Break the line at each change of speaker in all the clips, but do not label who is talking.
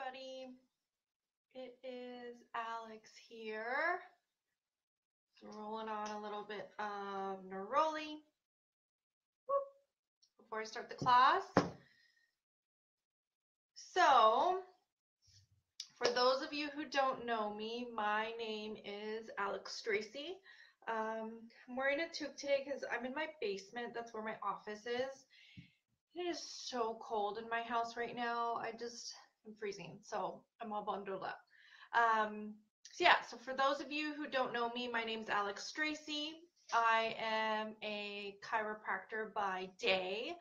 everybody. It is Alex here. Rolling on a little bit of neroli before I start the class. So, for those of you who don't know me, my name is Alex Stracy. I'm wearing a toque today because I'm in my basement. That's where my office is. It is so cold in my house right now. I'm freezing, so I'm all bundled up. So for those of you who don't know me, my name's Alex Stracy. I am a chiropractor by day,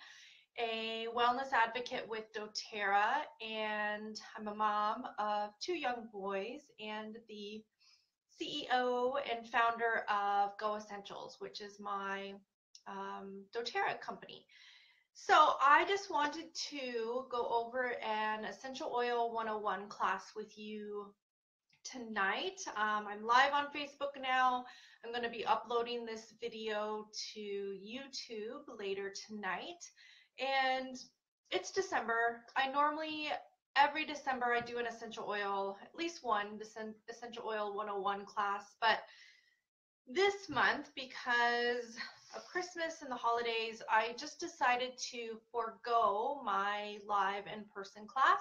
a wellness advocate with doTERRA, and I'm a mom of 2 young boys and the CEO and founder of Go Essentials, which is my doTERRA company. So I just wanted to go over an Essential Oil 101 class with you tonight. I'm live on Facebook now. I'm going to be uploading this video to YouTube later tonight. And it's December. Every December I do an essential oil, at least one Essential Oil 101 class. But this month, because of Christmas and the holidays, I just decided to forego my live in-person class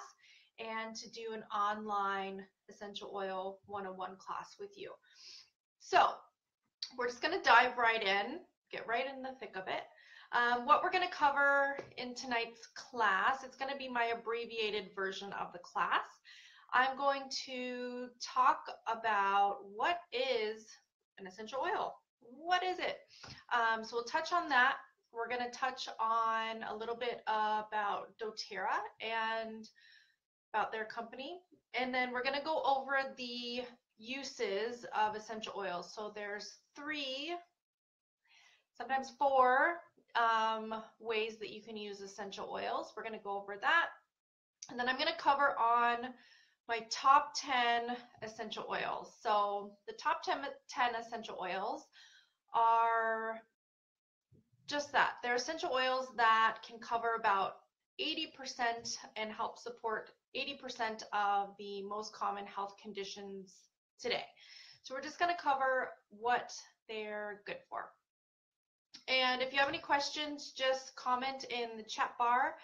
and to do an online Essential Oil 101 class with you. So we're just going to dive right in, get right in the thick of it. What we're going to cover in tonight's class, it's going to be my abbreviated version of the class. I'm going to talk about what is an essential oil. What is it? So we'll touch on that. We're going to touch on a little bit about doTERRA and about their company. And then we're going to go over the uses of essential oils. So there's 3, sometimes 4 ways that you can use essential oils. We're going to go over that. And then I'm going to cover on my top 10 essential oils. So the top 10 essential oils are just that. They're essential oils that can cover about 80% and help support 80% of the most common health conditions today. So we're just going to cover what they're good for. And if you have any questions, just comment in the chat bar,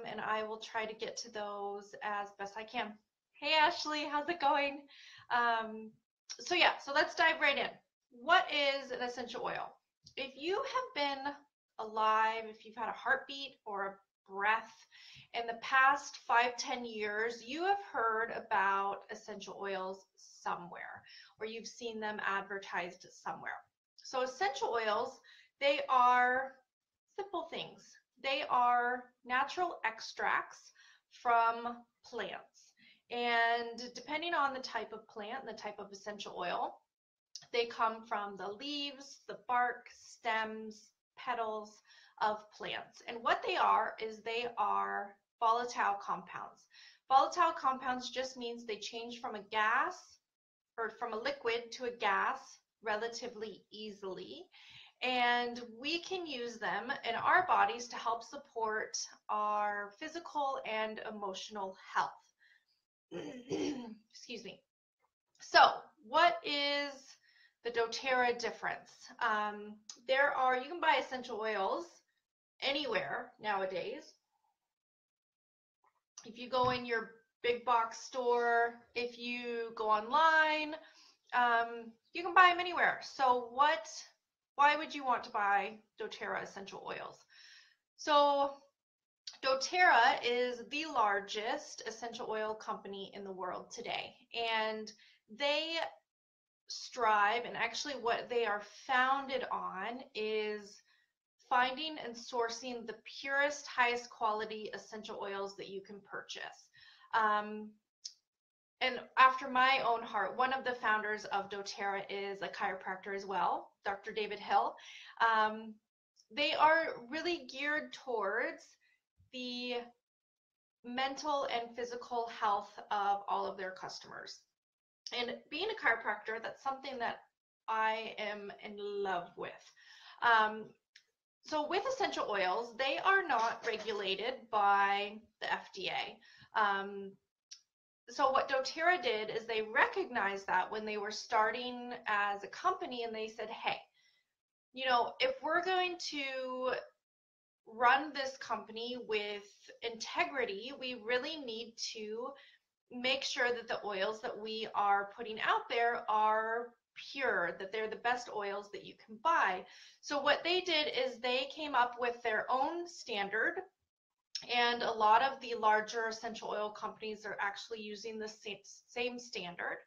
and I will try to get to those as best I can. Hey Ashley, how's it going? So let's dive right in. What is an essential oil? If you have been alive, if you've had a heartbeat or a breath in the past 5-10 years, you have heard about essential oils somewhere, or you've seen them advertised somewhere. So essential oils, they are simple things. They are natural extracts from plants. And depending on the type of plant and the type of essential oil, they come from the leaves, the bark, stems, petals of plants. And what they are is they are volatile compounds. Volatile compounds just means they change from a gas or from a liquid to a gas relatively easily. And we can use them in our bodies to help support our physical and emotional health. Excuse me. So what is the doTERRA difference? You can buy essential oils anywhere nowadays. If you go in your big box store, if you go online, you can buy them anywhere. So why would you want to buy doTERRA essential oils? So doTERRA is the largest essential oil company in the world today, and they strive, and actually what they are founded on is finding and sourcing the purest, highest quality essential oils that you can purchase. And after my own heart, one of the founders of doTERRA is a chiropractor as well, Dr. David Hill. They are really geared towards the mental and physical health of all of their customers. And being a chiropractor, that's something that I am in love with. So with essential oils, they are not regulated by the FDA. So what doTERRA did is they recognized that when they were starting as a company, and they said, hey, if we're going to run this company with integrity, we really need to make sure that the oils that we are putting out there are pure, that they're the best oils that you can buy. So what they did is they came up with their own standard, and a lot of the larger essential oil companies are actually using the same standard.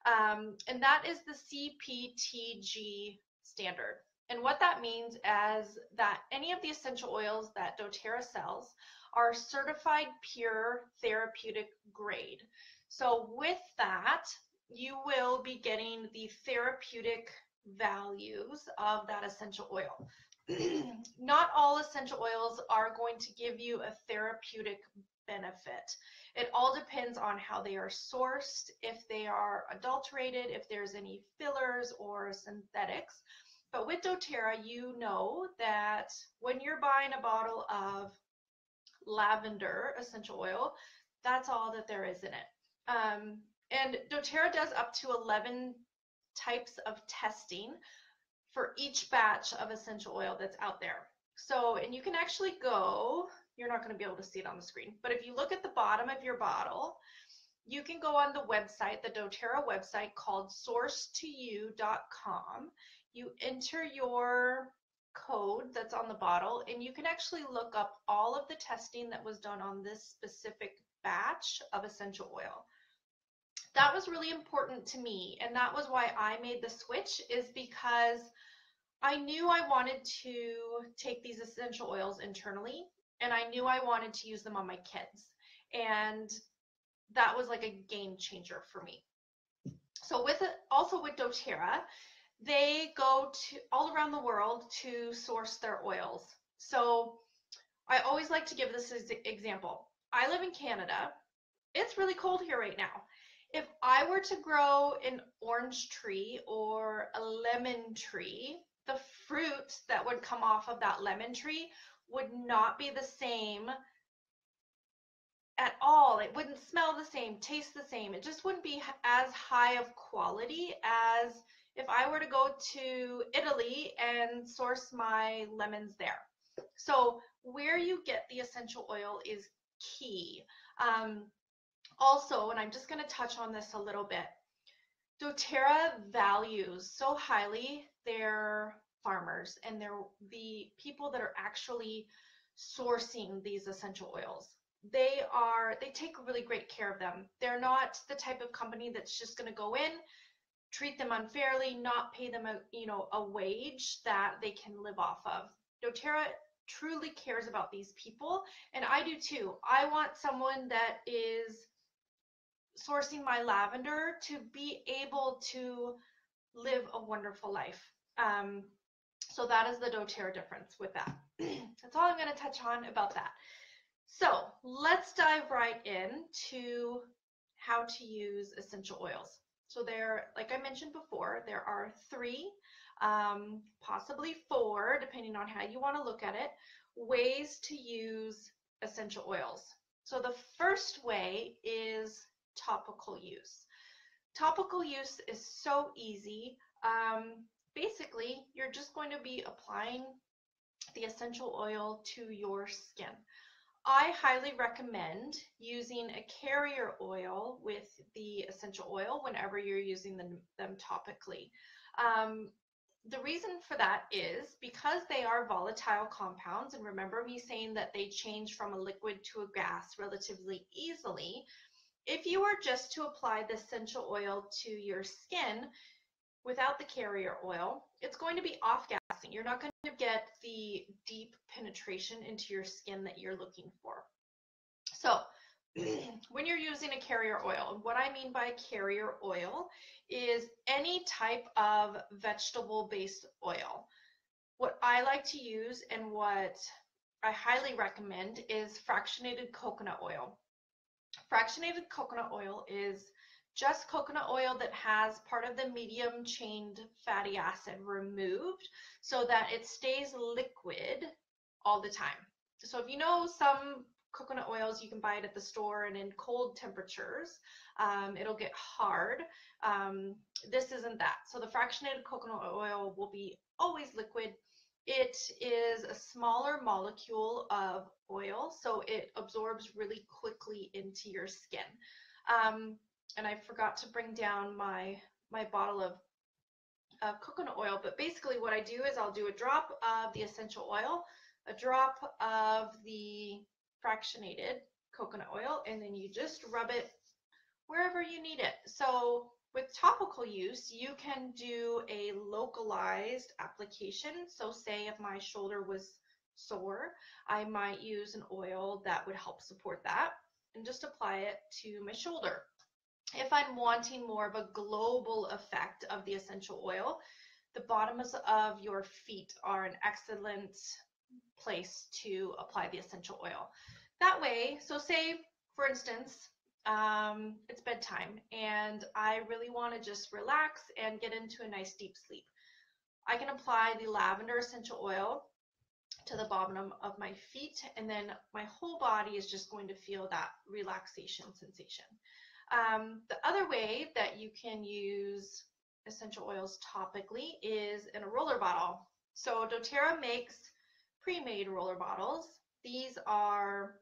And that is the CPTG standard. And what that means is that any of the essential oils that doTERRA sells are certified pure therapeutic grade. So with that, you will be getting the therapeutic values of that essential oil. Not all essential oils are going to give you a therapeutic benefit. It all depends on how they are sourced, if they are adulterated, if there's any fillers or synthetics. But with doTERRA, you know that when you're buying a bottle of lavender essential oil, that's all that there is in it. And doTERRA does up to 11 types of testing for each batch of essential oil that's out there. So, and you can actually go, you're not going to be able to see it on the screen, but if you look at the bottom of your bottle, you can go on the website, the doTERRA website called source2you.com. You enter your code that's on the bottle, and you can actually look up all of the testing that was done on this specific batch of essential oil. That was really important to me, and that was why I made the switch, is because I knew I wanted to take these essential oils internally, and I knew I wanted to use them on my kids, and that was like a game changer for me. So also with doTERRA, they go to all around the world to source their oils. So I always like to give this example. I live in Canada. It's really cold here right now. If I were to grow an orange tree or a lemon tree, the fruit that would come off of that lemon tree would not be the same at all. It wouldn't smell the same, taste the same. It just wouldn't be as high of quality as if I were to go to Italy and source my lemons there. So where you get the essential oil is key. Also, and I'm just going to touch on this a little bit, doTERRA values so highly their farmers and the people that are actually sourcing these essential oils. They take really great care of them. They're not the type of company that's just going to go in, treat them unfairly, not pay them a wage that they can live off of. doTERRA truly cares about these people, and I do too. I want someone that is sourcing my lavender to be able to live a wonderful life. So that is the doTERRA difference with that. That's all I'm going to touch on about that. So let's dive right into how to use essential oils. So like I mentioned before, there are 3, possibly 4, depending on how you want to look at it, ways to use essential oils. So the first way is topical use. Topical use is so easy. Basically, you're just going to be applying the essential oil to your skin. I highly recommend using a carrier oil with the essential oil whenever you're using them topically. The reason for that is because they are volatile compounds, and remember me saying that they change from a liquid to a gas relatively easily. If you were just to apply the essential oil to your skin without the carrier oil, it's going to be off-gassing. You're not going to get the deep penetration into your skin that you're looking for. So when you're using a carrier oil, what I mean by carrier oil is any type of vegetable-based oil. What I like to use and what I highly recommend is fractionated coconut oil. Fractionated coconut oil is just coconut oil that has part of the medium chained fatty acid removed so that it stays liquid all the time. So if you know some coconut oils, you can buy it at the store and in cold temperatures, it'll get hard. This isn't that. So the fractionated coconut oil will be always liquid. It is a smaller molecule of oil, so it absorbs really quickly into your skin. And I forgot to bring down my bottle of coconut oil, but basically what I do is I'll do a drop of the essential oil, a drop of the fractionated coconut oil, and then you just rub it wherever you need it. So with topical use, you can do a localized application. So say if my shoulder was sore, I might use an oil that would help support that and just apply it to my shoulder. If I'm wanting more of a global effect of the essential oil, the bottoms of your feet are an excellent place to apply the essential oil. That way, so say, for instance, it's bedtime and I really want to just relax and get into a nice deep sleep. I can apply the lavender essential oil to the bottom of my feet, and then my whole body is just going to feel that relaxation sensation. The other way that you can use essential oils topically is in a roller bottle. So doTERRA makes pre-made roller bottles. These are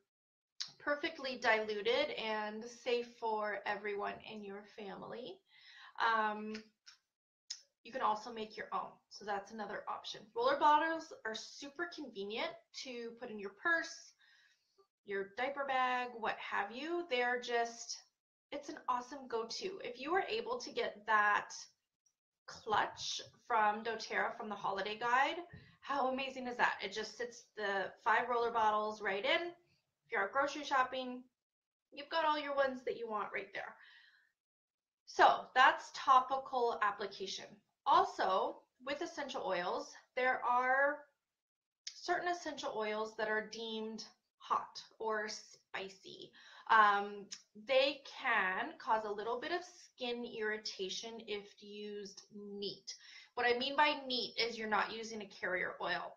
perfectly diluted and safe for everyone in your family. You can also make your own, so that's another option. Roller bottles are super convenient to put in your purse, your diaper bag, what have you. They're just, it's an awesome go-to. If you were able to get that clutch from doTERRA from the holiday guide, how amazing is that? It just sits the 5 roller bottles right in. If you're out grocery shopping, you've got all your ones that you want right there. So that's topical application. Also, with essential oils, there are certain essential oils that are deemed hot or spicy. They can cause a little bit of skin irritation if used neat. What I mean by neat is you're not using a carrier oil.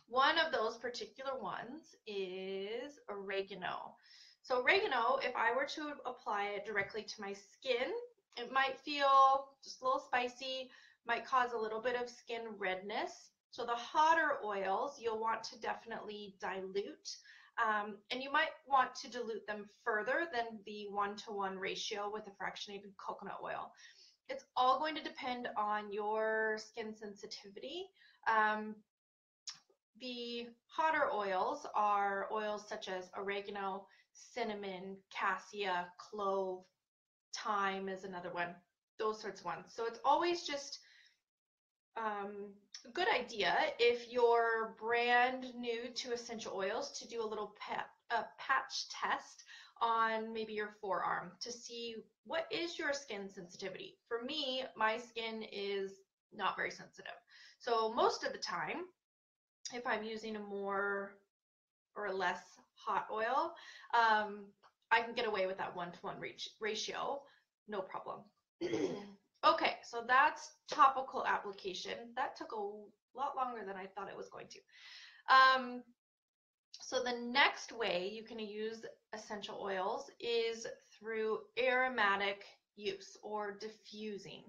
One of those particular ones is oregano. So oregano, if I were to apply it directly to my skin, it might feel just a little spicy, might cause a little bit of skin redness. So the hotter oils, you'll want to definitely dilute. And you might want to dilute them further than the 1-to-1 ratio with the fractionated coconut oil. It's all going to depend on your skin sensitivity. The hotter oils are oils such as oregano, cinnamon, cassia, clove, thyme is another one, those sorts of ones. So it's always just a good idea if you're brand new to essential oils to do a little patch test on maybe your forearm to see what is your skin sensitivity. For me, my skin is not very sensitive. So most of the time, if I'm using a more or less hot oil, I can get away with that 1-to-1 ratio, no problem. Okay, so that's topical application. That took a lot longer than I thought it was going to. So the next way you can use essential oils is through aromatic use or diffusing.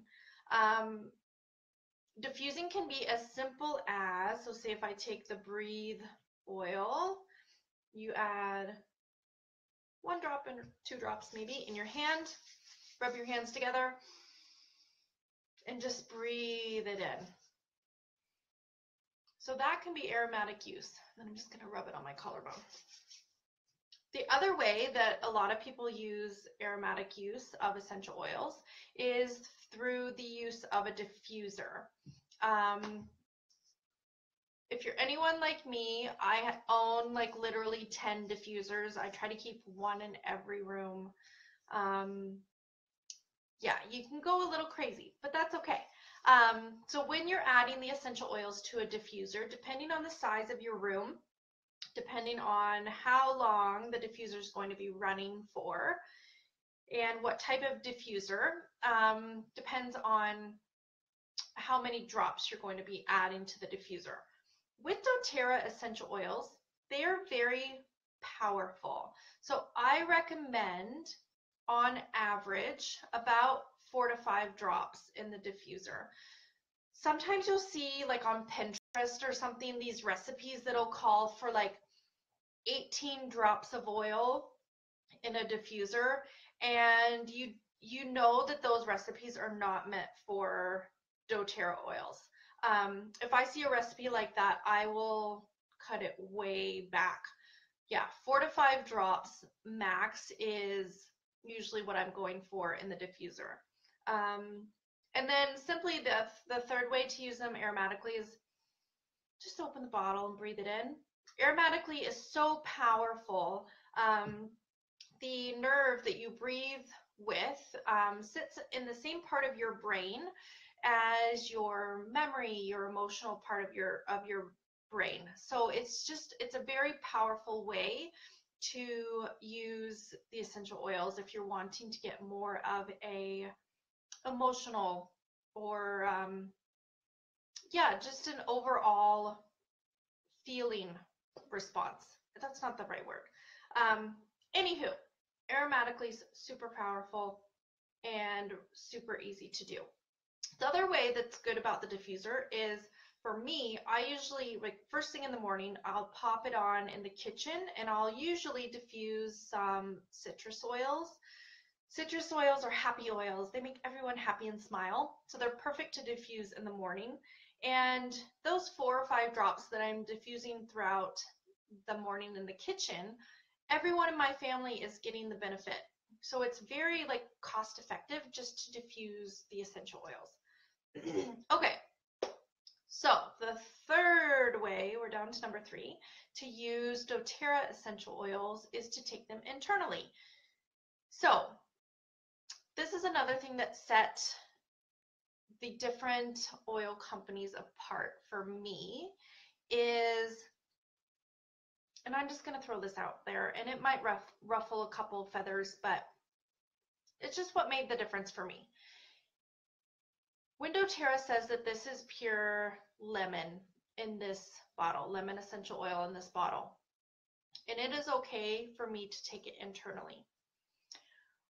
Diffusing can be as simple as, so say if I take the Breathe oil, you add 1 drop and 2 drops maybe in your hand, rub your hands together, and just breathe it in. So that can be aromatic use. And I'm just going to rub it on my collarbone. The other way that a lot of people use aromatic use of essential oils is through the use of a diffuser. If you're anyone like me, I own like literally 10 diffusers. I try to keep 1 in every room. Yeah, you can go a little crazy, but that's okay. So when you're adding the essential oils to a diffuser, depending on the size of your room, depending on how long the diffuser is going to be running for, and what type of diffuser, depends on how many drops you're going to be adding to the diffuser. With doTERRA essential oils, they are very powerful. So I recommend on average about 4 to 5 drops in the diffuser. Sometimes you'll see like on Pinterest or something, these recipes that'll call for like 18 drops of oil in a diffuser, and you know that those recipes are not meant for doTERRA oils. If I see a recipe like that, I will cut it way back. Yeah, 4 to 5 drops max is usually what I'm going for in the diffuser. And then simply the third way to use them aromatically is just open the bottle and breathe it in. Aromatically is so powerful. The nerve that you breathe with sits in the same part of your brain as your memory, your emotional part of your brain. So it's a very powerful way to use the essential oils if you're wanting to get more of a emotional or yeah, just an overall feeling response. That's not the right word. Anywho, aromatically is super powerful and super easy to do. The other way that's good about the diffuser is, for me, I usually, like first thing in the morning, I'll pop it on in the kitchen and I'll usually diffuse some citrus oils. Citrus oils are happy oils. They make everyone happy and smile. So they're perfect to diffuse in the morning. And those 4 or 5 drops that I'm diffusing throughout the morning in the kitchen, everyone in my family is getting the benefit. So it's very like cost effective just to diffuse the essential oils. Okay, so the third way, we're down to number 3, to use doTERRA essential oils is to take them internally. So this is another thing that set the different oil companies apart for me is, and I'm just going to throw this out there, and it might ruffle a couple feathers, but it's just what made the difference for me. When doTERRA says that this is pure lemon in this bottle, lemon essential oil in this bottle, and it is okay for me to take it internally.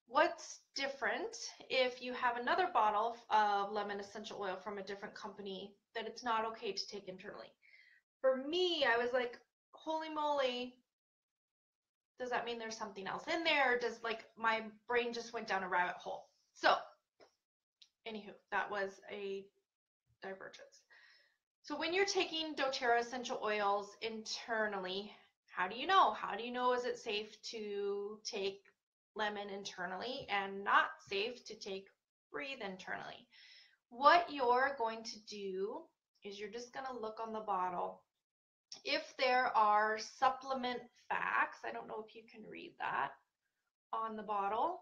What's different if you have another bottle of lemon essential oil from a different company that it's not okay to take internally? For me, I was like, holy moly, does that mean there's something else in there? Or does like my brain just went down a rabbit hole? So anywho, that was a divergence. So when you're taking doTERRA essential oils internally, how do you know? How do you know is it safe to take lemon internally and not safe to take breathe internally? What you're going to do is you're just going to look on the bottle. If there are supplement facts, I don't know if you can read that on the bottle,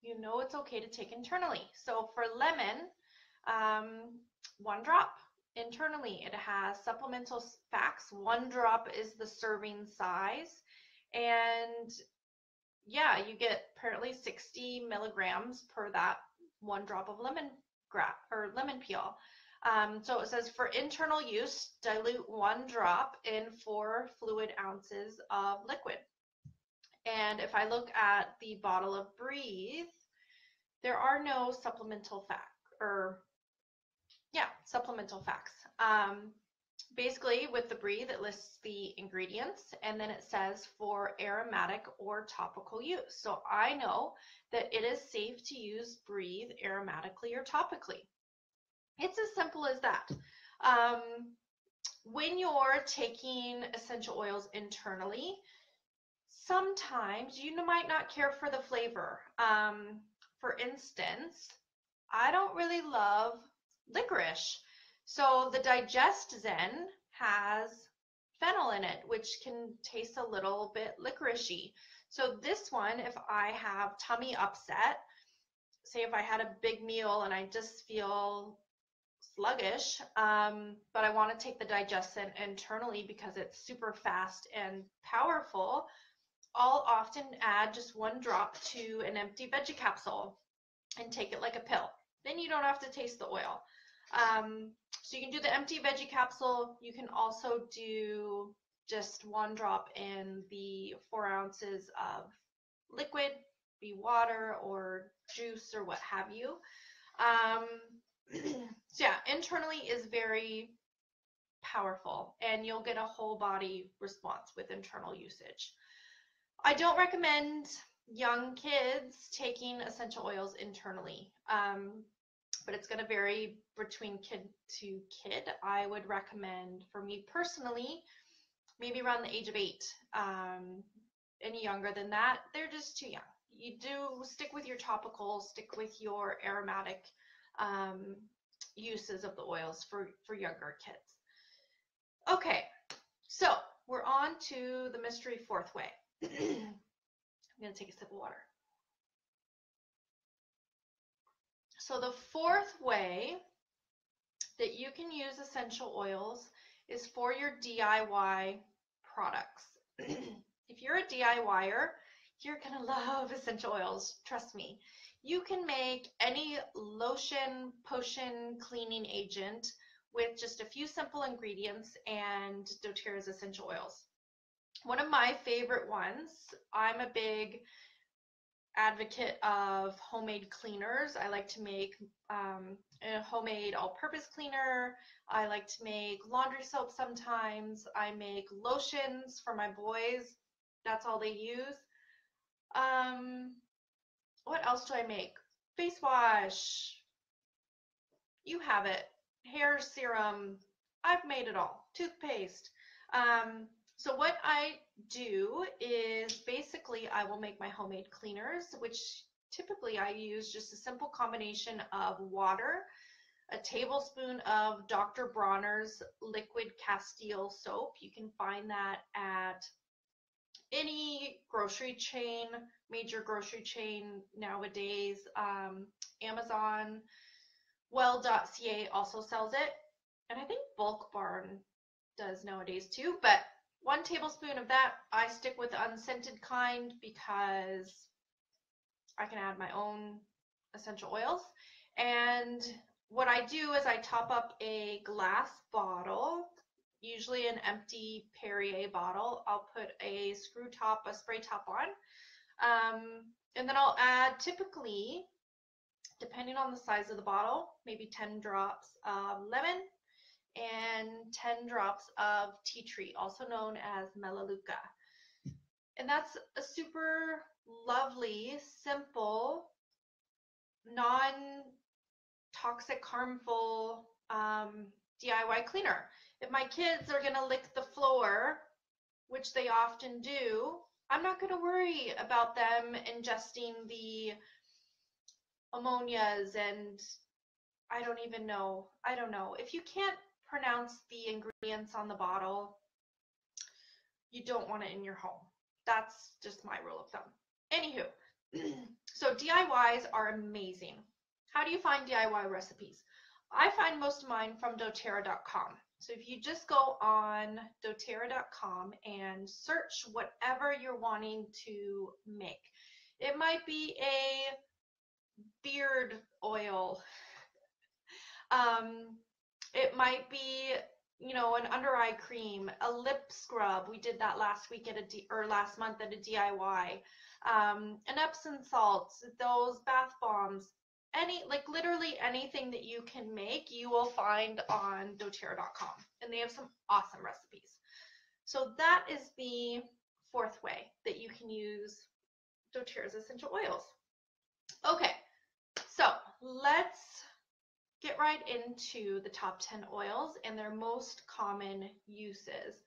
you know it's okay to take internally. So for lemon, 1 drop internally. It has supplemental facts. 1 drop is the serving size. And yeah, you get apparently 60 milligrams per that 1 drop of lemon peel. So it says for internal use, dilute 1 drop in 4 fluid ounces of liquid. And if I look at the bottle of Breathe, there are no supplemental supplemental facts. Basically, with the Breathe, it lists the ingredients, and then it says for aromatic or topical use. So I know that it is safe to use Breathe aromatically or topically. It's as simple as that. When you're taking essential oils internally, sometimes you might not care for the flavor. For instance, I don't really love licorice. So the Digest Zen has fennel in it, which can taste a little bit licoricey. So this one, if I have tummy upset, say if I had a big meal and I just feel sluggish, but I want to take the Digest Zen internally because it's super fast and powerful, I'll often add just 1 drop to an empty veggie capsule and take it like a pill. Then you don't have to taste the oil. So you can do the empty veggie capsule. You can also do just 1 drop in the 4 ounces of liquid, be water or juice or what have you. So yeah, internally is very powerful, and you'll get a whole body response with internal usage. I don't recommend young kids taking essential oils internally, but it's going to vary between kid to kid. I would recommend, for me personally, maybe around the age of 8. Any younger than that, they're just too young. You do stick with your topicals, stick with your aromatic uses of the oils for younger kids. Okay, so we're on to the mystery 4th way. I'm going to take a sip of water. So the 4th way that you can use essential oils is for your DIY products. If you're a DIYer, you're going to love essential oils, trust me. You can make any lotion, potion, cleaning agent with just a few simple ingredients and doTERRA's essential oils. One of my favorite ones, I'm a big advocate of homemade cleaners. I like to make a homemade all-purpose cleaner. I like to make laundry soap sometimes. I make lotions for my boys. That's all they use. What else do I make? Face wash. You have it. Hair serum. I've made it all. Toothpaste. So what I do is basically I will make my homemade cleaners, which typically I use just a simple combination of water, a tablespoon of Dr. Bronner's liquid Castile soap. You can find that at any grocery chain, major grocery chain nowadays. Amazon, well.ca also sells it, and I think Bulk Barn does nowadays too, but 1 tablespoon of that. I stick with the unscented kind because I can add my own essential oils. And what I do is I top up a glass bottle, usually an empty Perrier bottle. I'll put a screw top, a spray top on, and then I'll add, typically, depending on the size of the bottle, maybe 10 drops of lemon and 10 drops of tea tree, also known as Melaleuca. And that's a super lovely, simple, non-toxic, harmful DIY cleaner. If my kids are going to lick the floor, which they often do, I'm not going to worry about them ingesting the ammonias and I don't know. If you can't pronounce the ingredients on the bottle, you don't want it in your home. That's just my rule of thumb. Anywho, so DIYs are amazing. How do you find DIY recipes? I find most of mine from doTERRA.com. So if you just go on doTERRA.com and search whatever you're wanting to make. It might be a beard oil. It might be, an under eye cream, a lip scrub. We did that last week last month at a DIY. An Epsom salts, those bath bombs, literally anything that you can make, you will find on doTERRA.com, and they have some awesome recipes. So that is the 4th way that you can use doTERRA's essential oils. Okay, so let's get right into the top 10 oils and their most common uses.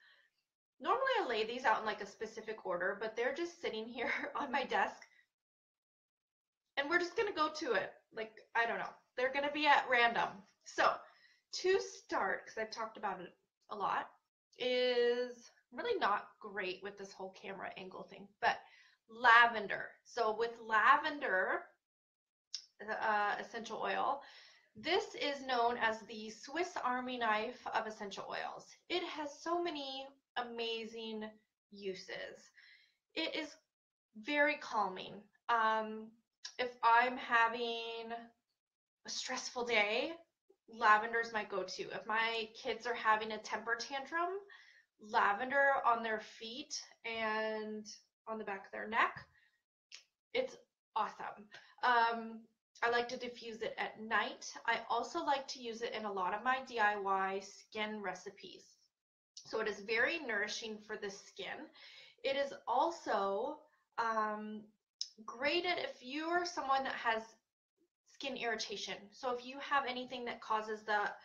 Normally I lay these out in a specific order, but they're just sitting here on my desk and we're just going to go to it. I don't know. They're going to be at random. So to start, because I've talked about it a lot, is really not great with this whole camera angle thing, but lavender. So with lavender essential oil, this is known as the Swiss Army knife of essential oils. It has so many amazing uses. It is very calming. If I'm having a stressful day, lavender is my go-to. If my kids are having a temper tantrum, lavender on their feet and on the back of their neck. It's awesome. I like to diffuse it at night. I also like to use it in a lot of my DIY skin recipes. So it is very nourishing for the skin. It is also great if you're someone that has skin irritation. So if you have anything that causes that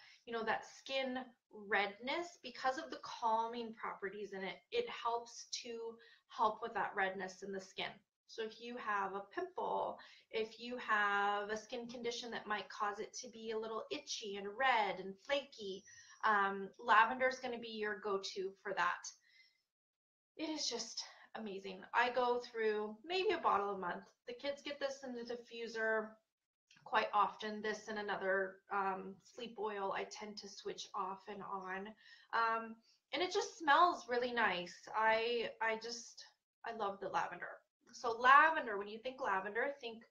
skin redness, because of the calming properties in it, it helps to help with that redness in the skin. So if you have a pimple, if you have a skin condition that might cause it to be a little itchy and red and flaky, lavender is going to be your go-to for that. It is just amazing. I go through maybe a bottle a month. The kids get this in the diffuser quite often. This and another sleep oil I tend to switch off and on. And it just smells really nice. I love the lavender. So lavender, when you think lavender, think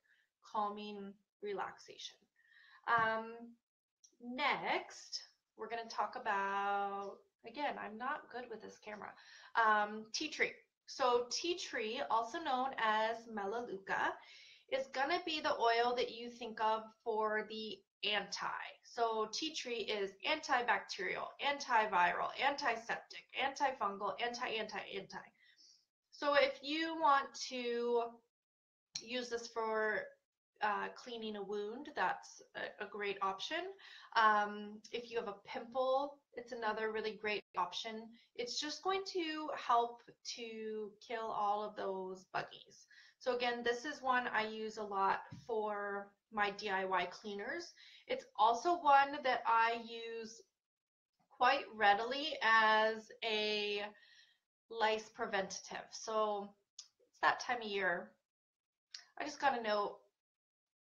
calming relaxation. Next, we're going to talk about, again, I'm not good with this camera, tea tree. So tea tree, also known as Melaleuca, is going to be the oil that you think of for the anti. So tea tree is antibacterial, antiviral, antiseptic, antifungal, anti. So if you want to use this for cleaning a wound, that's a great option. If you have a pimple, it's another really great option. It's just going to help to kill all of those buggies. So again, this is one I use a lot for my DIY cleaners. It's also one that I use quite readily as a lice preventative. So it's that time of year. I just got a note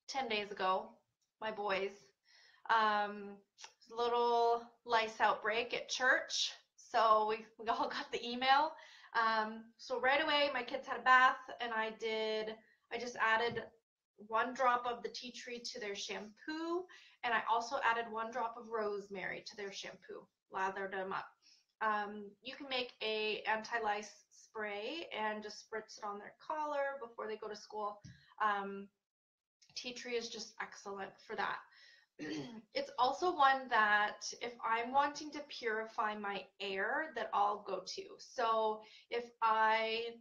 10 days ago, my boys, little lice outbreak at church. So we all got the email. So right away, my kids had a bath, and I just added 1 drop of the tea tree to their shampoo, and I also added 1 drop of rosemary to their shampoo, lathered them up. You can make a anti-lice spray and just spritz it on their collar before they go to school. Tea tree is just excellent for that. It's also one that if I'm wanting to purify my air, that I'll go to. So if I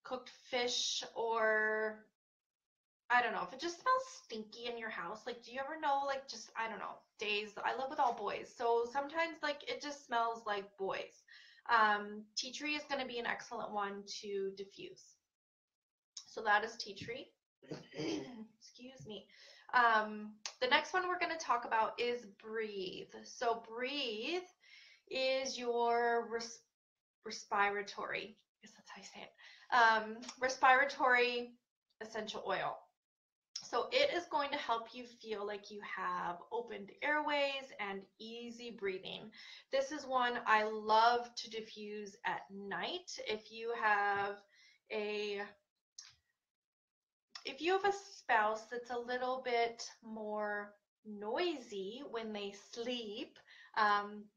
cooked fish, or I don't know, if it just smells stinky in your house, like, do you ever know, like, just, I don't know, days, I live with all boys, so sometimes, like, it just smells like boys. Tea tree is going to be an excellent one to diffuse. So that is tea tree. Excuse me. The next one we're going to talk about is Breathe. So Breathe is your respiratory, I guess that's how you say it, respiratory essential oil. So it is going to help you feel like you have opened airways and easy breathing. This is one I love to diffuse at night. If you have a spouse that's a little bit more noisy when they sleep,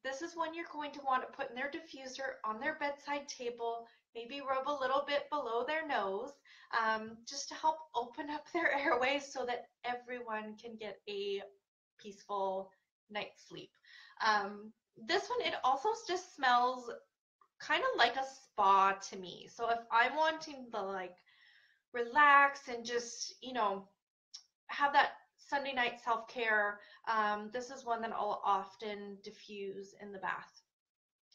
this is one you're going to want to put in their diffuser on their bedside table, maybe rub a little bit below their nose, just to help open up their airways so that everyone can get a peaceful night's sleep. This one, it also just smells kind of like a spa to me. So if I'm wanting to like relax and just, have that Sunday night self-care, this is one that I'll often diffuse in the bath.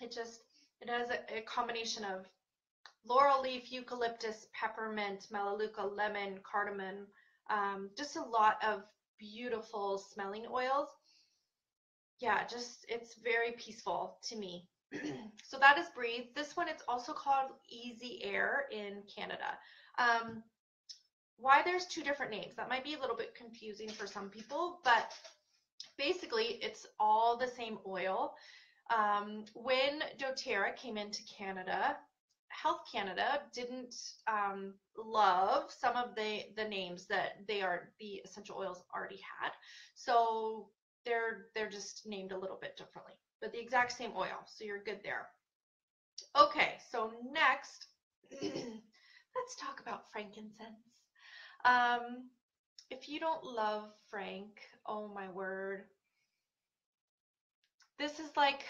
It has a combination of laurel leaf, eucalyptus, peppermint, melaleuca, lemon, cardamom, just a lot of beautiful smelling oils. Yeah, it's very peaceful to me. So that is Breathe. This one, it's also called Easy Air in Canada. Why there's 2 different names, that might be a little bit confusing for some people, but basically it's all the same oil. When doTERRA came into Canada, Health Canada didn't love some of the names that the essential oils already had, so they're just named a little bit differently, but the exact same oil, so you're good there. Okay, so next, let's talk about frankincense. Um, if you don't love frank, oh my word. This is like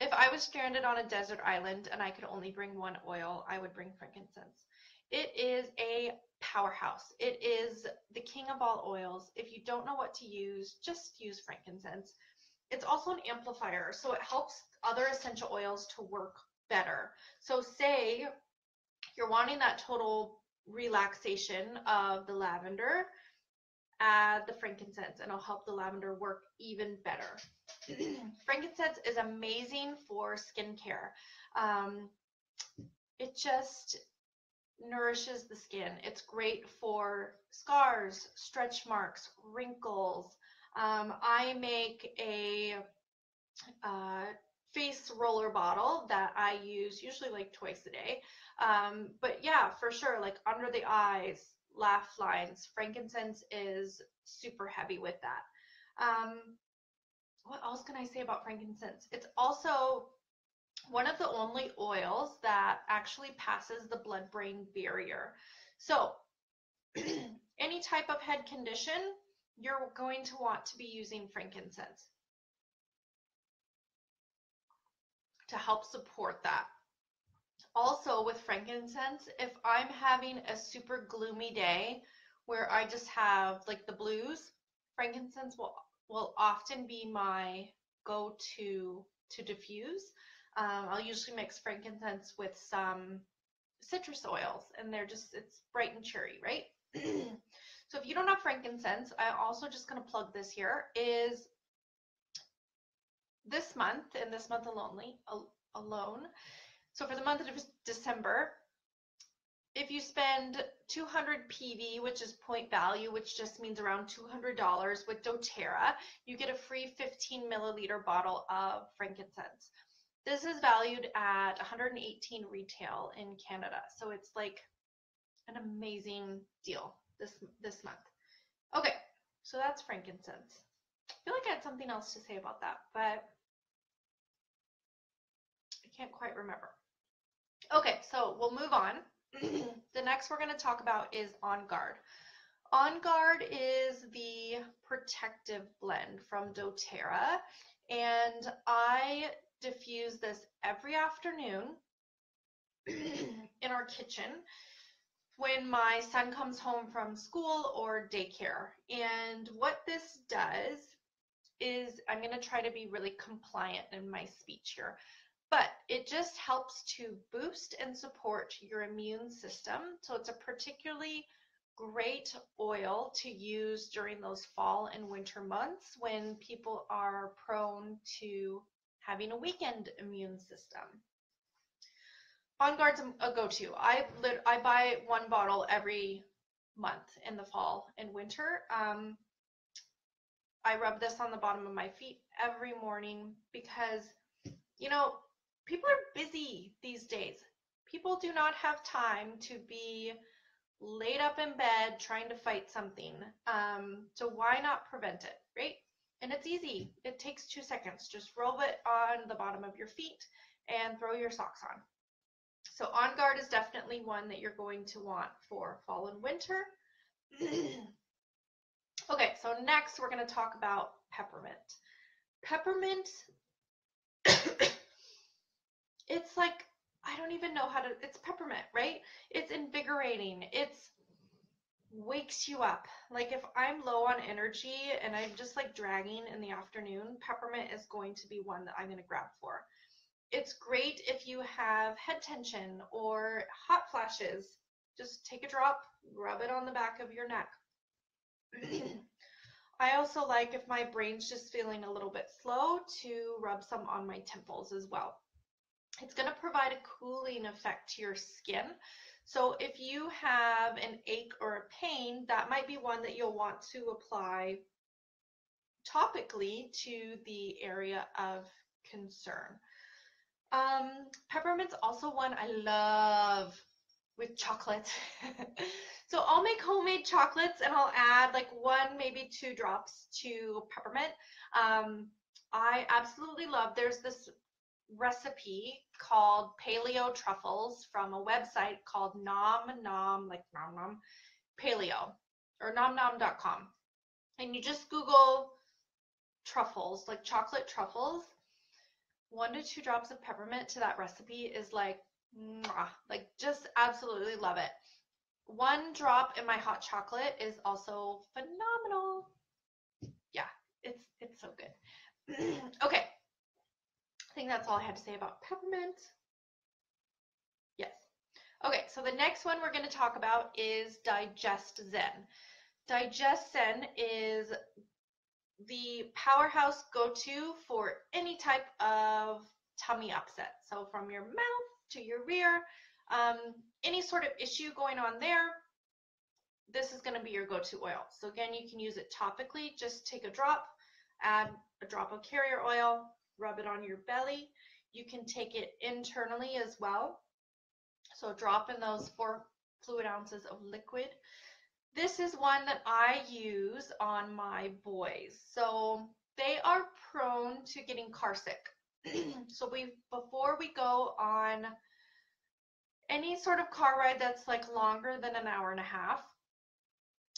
if I was stranded on a desert island and I could only bring one oil, I would bring frankincense. It is a powerhouse. It is the king of all oils. If you don't know what to use, just use frankincense. It's also an amplifier, so it helps other essential oils to work better. So say you're wanting that total relaxation of the lavender, add the frankincense and it'll help the lavender work even better. Frankincense is amazing for skincare. Um, it just nourishes the skin. It's great for scars, stretch marks, wrinkles. I make a uh, face roller bottle that I use usually like twice a day. But yeah, for sure, like under the eyes, laugh lines, frankincense is super heavy with that. What else can I say about frankincense? It's also one of the only oils that actually passes the blood-brain barrier. So any type of head condition, you're going to want to be using frankincense to help support that. Also with frankincense, if I'm having a super gloomy day where I just have like the blues, frankincense will often be my go-to to diffuse. I'll usually mix frankincense with some citrus oils and it's bright and cheery, right? So if you don't have frankincense, I'm also just going to plug this here, is this month, and this month alone. So for the month of December, if you spend 200 PV, which is point value, which just means around $200 with doTERRA, you get a free 15 milliliter bottle of frankincense. This is valued at 118 retail in Canada. So it's like an amazing deal this month. Okay, so that's frankincense. I feel like I had something else to say about that, but I can't quite remember. Okay, so we'll move on. The next we're going to talk about is On Guard. On Guard is the protective blend from doTERRA, and I diffuse this every afternoon in our kitchen when my son comes home from school or daycare. And what this does is, I'm going to try to be really compliant in my speech here, but it just helps to boost and support your immune system. So it's a particularly great oil to use during those fall and winter months when people are prone to having a weakened immune system. On Guard's a go-to. I buy one bottle every month in the fall and winter. I rub this on the bottom of my feet every morning because, you know, people are busy these days. People do not have time to be laid up in bed trying to fight something. So why not prevent it, right? And it's easy. It takes 2 seconds. Just rub it on the bottom of your feet and throw your socks on. So On Guard is definitely one that you're going to want for fall and winter. Okay, so next we're going to talk about peppermint. Peppermint, it's like, I don't even know how to, it's peppermint, right? It's invigorating. It's wakes you up. Like if I'm low on energy and I'm just like dragging in the afternoon, peppermint is going to be one that I'm going to grab for. It's great if you have head tension or hot flashes. Just take a drop, rub it on the back of your neck. I also like, if my brain's just feeling a little bit slow, to rub some on my temples as well. It's going to provide a cooling effect to your skin. So if you have an ache or a pain, that might be one that you'll want to apply topically to the area of concern. Peppermint's also one I love with chocolate. So I'll make homemade chocolates and I'll add like 1, maybe 2 drops to peppermint. I absolutely love, there's this recipe called paleo truffles from a website called Nom Nom, like Nom Nom Paleo, or nomnom.com. And you just Google truffles, like chocolate truffles. 1 to 2 drops of peppermint to that recipe is like, mwah, like just absolutely love it. 1 drop in my hot chocolate is also phenomenal. Yeah, it's so good. Okay, I think that's all I had to say about peppermint. Yes. Okay, so the next one we're going to talk about is Digest Zen. Digest Zen is the powerhouse go-to for any type of tummy upset. So from your mouth to your rear, any sort of issue going on there, this is going to be your go-to oil. So again, you can use it topically. Just take a drop, add a drop of carrier oil, rub it on your belly. You can take it internally as well. So drop in those 4 fluid ounces of liquid. This is one that I use on my boys. So they are prone to getting car sick. So before we go on any sort of car ride that's like longer than an hour and a half,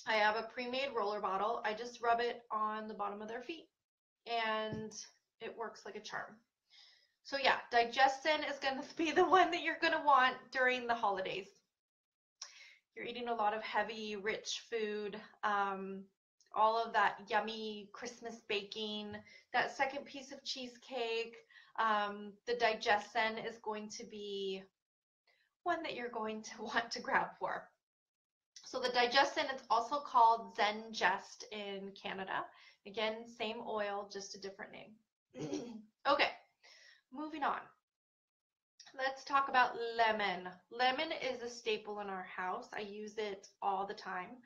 I have a pre-made roller bottle. I just rub it on the bottom of their feet and it works like a charm. So yeah, Digest Zen is going to be the one that you're going to want during the holidays. You're eating a lot of heavy, rich food, all of that yummy Christmas baking, that second piece of cheesecake. The Digest Zen is going to be one that you're going to want to grab for. So the Digest Zen is also called Zengest in Canada. Again, same oil, just a different name. Okay, moving on. Let's talk about lemon. Lemon is a staple in our house. I use it all the time.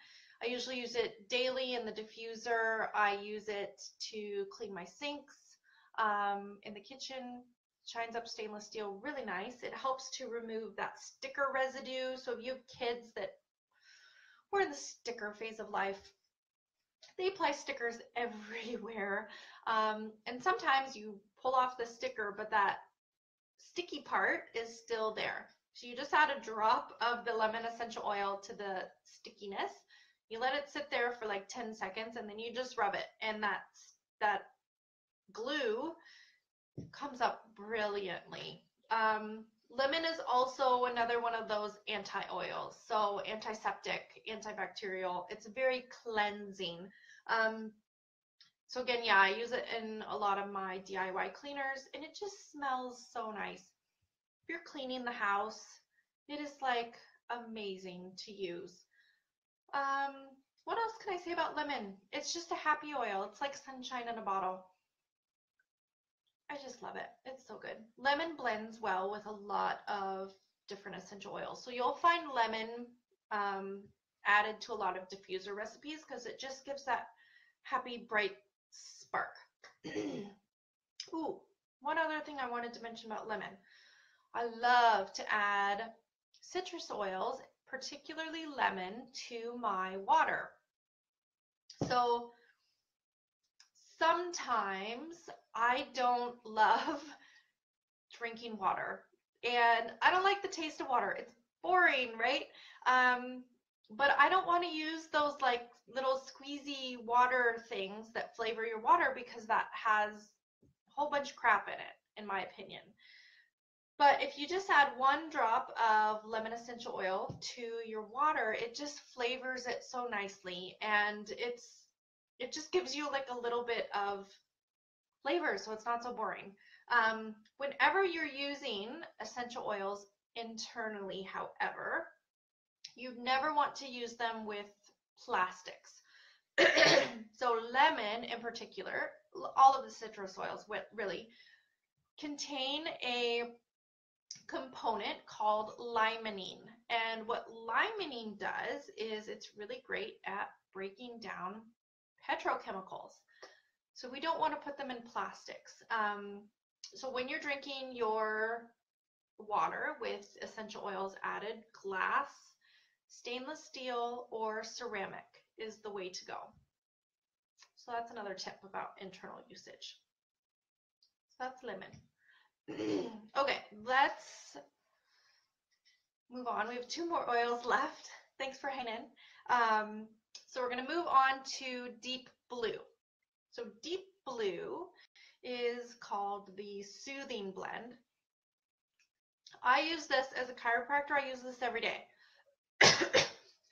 I usually use it daily in the diffuser. I use it to clean my sinks in the kitchen. Shines up stainless steel really nice. It helps to remove that sticker residue. So if you have kids that were in the sticker phase of life, they apply stickers everywhere. And sometimes you pull off the sticker, but that sticky part is still there. So you just add a drop of the lemon essential oil to the stickiness. You let it sit there for like 10 seconds and then you just rub it, and that glue comes up brilliantly. Lemon is also another one of those anti-oils, so antiseptic, antibacterial. It's very cleansing. So again, yeah, I use it in a lot of my DIY cleaners, and it just smells so nice. If you're cleaning the house, it is like amazing to use. What else can I say about lemon? It's just a happy oil. It's like sunshine in a bottle. I just love it. It's so good. Lemon blends well with a lot of different essential oils. So you'll find lemon added to a lot of diffuser recipes because it just gives that happy, bright spark. Ooh, one other thing I wanted to mention about lemon. I love to add citrus oils, particularly lemon, to my water. So sometimes I don't love drinking water, and I don't like the taste of water. It's boring, right? But I don't want to use those like little squeezy water things that flavor your water because that has a whole bunch of crap in it, in my opinion. But if you just add 1 drop of lemon essential oil to your water, it just flavors it so nicely, and it just gives you like a little bit of flavor, so it's not so boring. Whenever you're using essential oils internally, however, you never want to use them with plastics. So lemon in particular, all of the citrus oils really contain a component called limonene. And what limonene does is it's really great at breaking down petrochemicals. So we don't want to put them in plastics. So when you're drinking your water with essential oils added, glass, stainless steel, or ceramic is the way to go. So that's another tip about internal usage. So that's lemon. Okay, let's move on. We have 2 more oils left. Thanks for hanging in. So we're going to move on to Deep Blue. So Deep Blue is called the Soothing Blend. I use this as a chiropractor. I use this every day.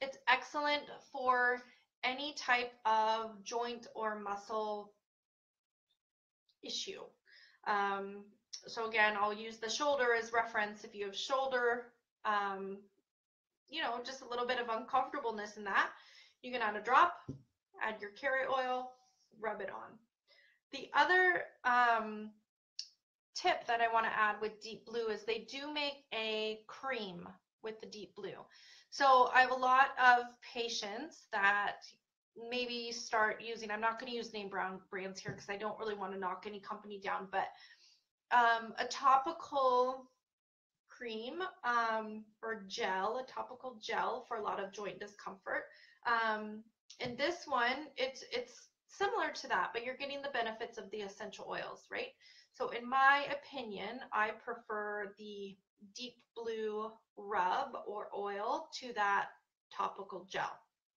It's excellent for any type of joint or muscle issue. So again, I'll use the shoulder as reference. If you have shoulder, just a little bit of uncomfortableness in that, you can add a drop, add your carrot oil, rub it on. The other tip that I want to add with Deep Blue is they do make a cream with the Deep Blue. So I have a lot of patients that maybe start using, I'm not going to use name brands here because I don't really want to knock any company down, but a topical cream or gel, a topical gel for a lot of joint discomfort. And this one, it's similar to that, but you're getting the benefits of the essential oils, right? So in my opinion, I prefer the Deep Blue rub or oil to that topical gel.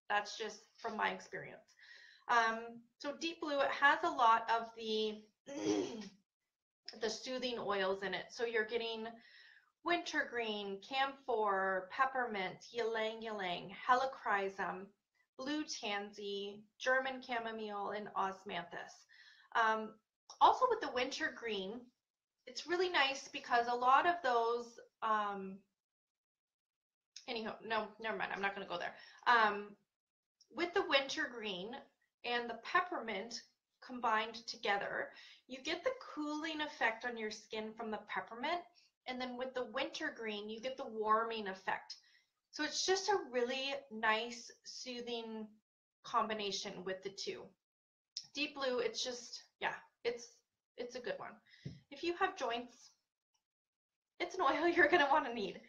That's just from my experience. So Deep Blue, it has a lot of the soothing oils in it. So you're getting wintergreen, camphor, peppermint, ylang ylang, helichrysum, blue tansy, German chamomile, and osmanthus. Also with the wintergreen, it's really nice because a lot of those, anyhow, no, never mind, I'm not going to go there. With the wintergreen and the peppermint combined together, you get the cooling effect on your skin from the peppermint, and then with the wintergreen, you get the warming effect. So it's just a really nice, soothing combination with the two. Deep Blue, it's just, yeah, it's a good one. If you have joints, it's an oil you're going to want to need.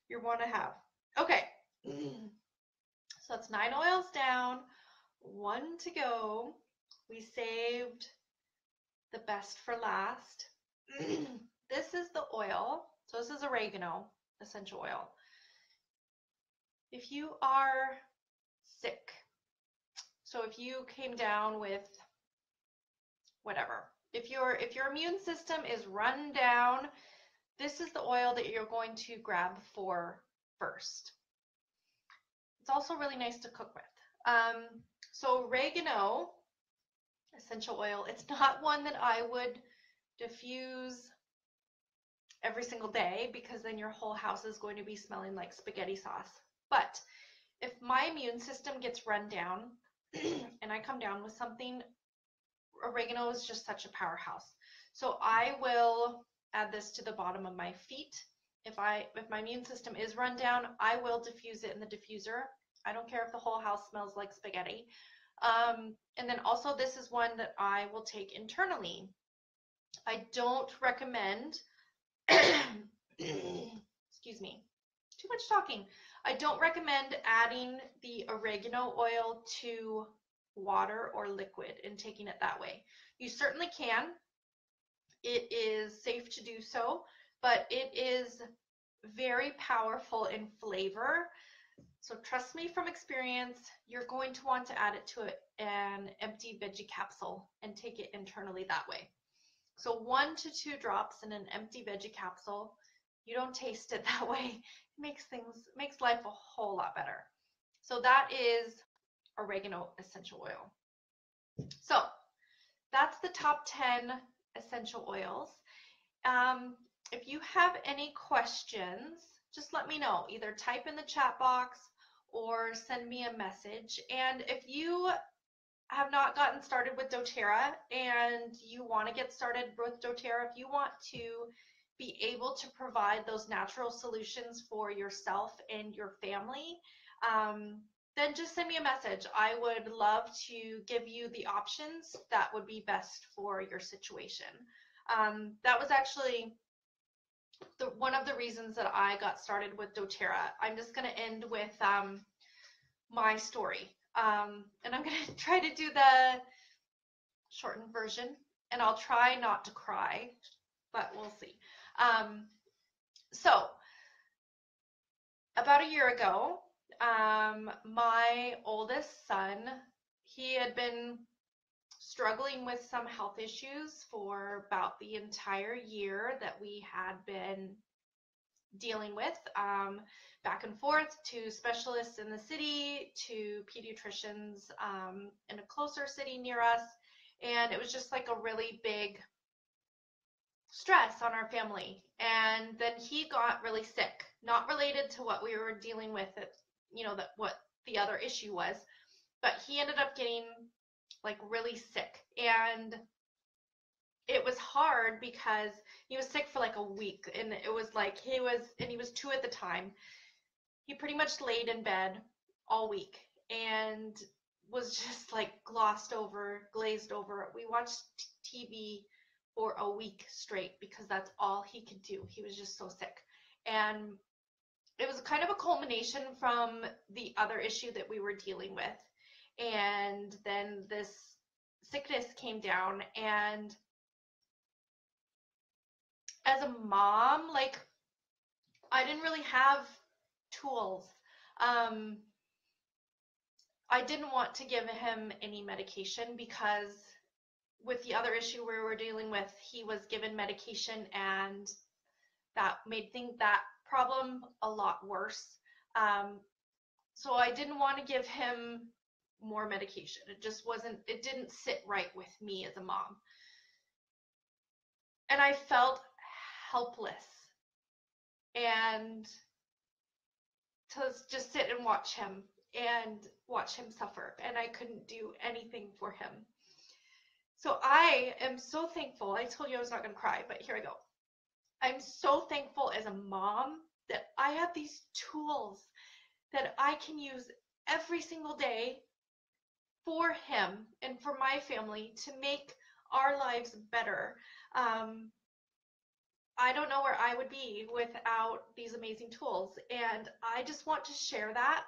You want to have. Okay. So that's 9 oils down, 1 to go. We saved the best for last. This is the oil. So this is oregano essential oil. If you are sick, so if you came down with whatever, if your immune system is run down, this is the oil that you're going to grab for first. It's also really nice to cook with. So oregano essential oil, it's not one that I would diffuse every single day because then your whole house is going to be smelling like spaghetti sauce. But if my immune system gets run down and I come down with something, oregano is just such a powerhouse. So I will add this to the bottom of my feet. If my immune system is run down, I will diffuse it in the diffuser. I don't care if the whole house smells like spaghetti. And then also this is one that I will take internally. I don't recommend, excuse me, too much talking. I don't recommend adding the oregano oil to water or liquid and taking it that way. You certainly can. It is safe to do so, but it is very powerful in flavor. So trust me from experience, you're going to want to add it to an empty veggie capsule and take it internally that way. So 1 to 2 drops in an empty veggie capsule. You don't taste it that way. It makes life a whole lot better. So that is oregano essential oil. So that's the top 10 essential oils. If you have any questions, just let me know. Either type in the chat box or send me a message. And if you have not gotten started with doTERRA and you want to get started with doTERRA, if you want to be able to provide those natural solutions for yourself and your family, then just send me a message. I would love to give you the options that would be best for your situation. That was actually one of the reasons that I got started with doTERRA. I'm just going to end with my story. And I'm going to try to do the shortened version, and I'll try not to cry, but we'll see. So about a year ago, my oldest son, he had been struggling with some health issues for about the entire year that we had been dealing with, back and forth to specialists in the city, to pediatricians in a closer city near us. And it was just like a really big stress on our family. And then he got really sick, not related to what we were dealing with, that what the other issue was, but he ended up getting like really sick. And it was hard because he was sick for like a week, and it was like he was 2 at the time. He pretty much laid in bed all week and was just like glazed over. We watched TV for a week straight because that's all he could do. He was just so sick. And it was kind of a culmination from the other issue that we were dealing with. And then this sickness came down, and as a mom, like, I didn't really have tools. I didn't want to give him any medication because with the other issue we were dealing with, he was given medication, and that made that problem a lot worse. So I didn't want to give him more medication. It didn't sit right with me as a mom. And I felt helpless, and to just sit and watch him suffer, and I couldn't do anything for him. So I am so thankful. I told you I was not going to cry, but here I go. I'm so thankful as a mom that I have these tools that I can use every single day for him and for my family to make our lives better. I don't know where I would be without these amazing tools, and I just want to share that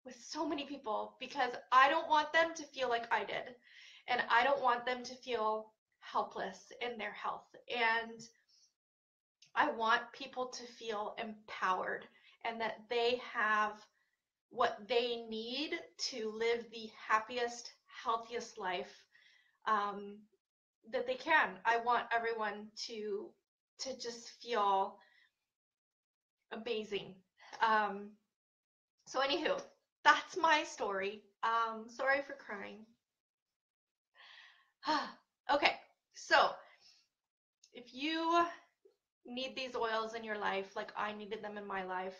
with so many people because I don't want them to feel like I did, and I don't want them to feel helpless in their health, and I want people to feel empowered and that they have what they need to live the happiest, healthiest life that they can. I want everyone to just feel amazing. So anywho, that's my story. Sorry for crying. Okay, so if you need these oils in your life like I needed them in my life,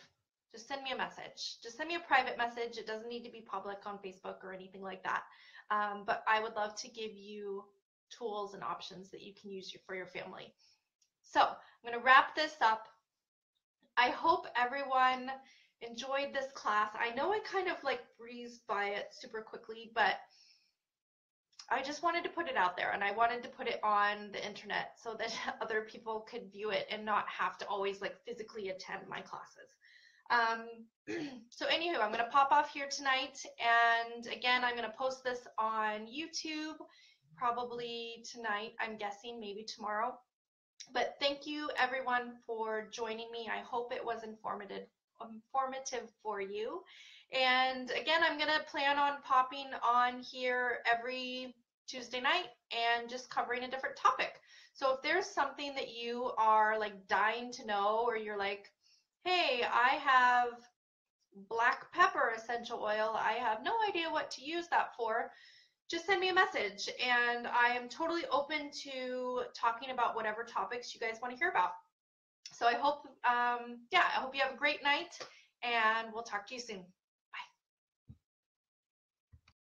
just send me a message. Just send me a private message. It doesn't need to be public on Facebook or anything like that. But I would love to give you tools and options that you can use for your family. So I'm going to wrap this up. I hope everyone enjoyed this class. I know I kind of like breezed by it super quickly, but I just wanted to put it out there, and I wanted to put it on the internet so that other people could view it and not have to always like physically attend my classes. So anywho, I'm going to pop off here tonight, and again, I'm going to post this on YouTube probably tonight, I'm guessing, maybe tomorrow. But thank you everyone for joining me. I hope it was informative for you. And again, I'm going to plan on popping on here every Tuesday night and just covering a different topic. So if there's something that you are like dying to know, or you're like, hey, I have black pepper essential oil, I have no idea what to use that for, just send me a message, and I am totally open to talking about whatever topics you guys want to hear about. So I hope, I hope you have a great night, and we'll talk to you soon.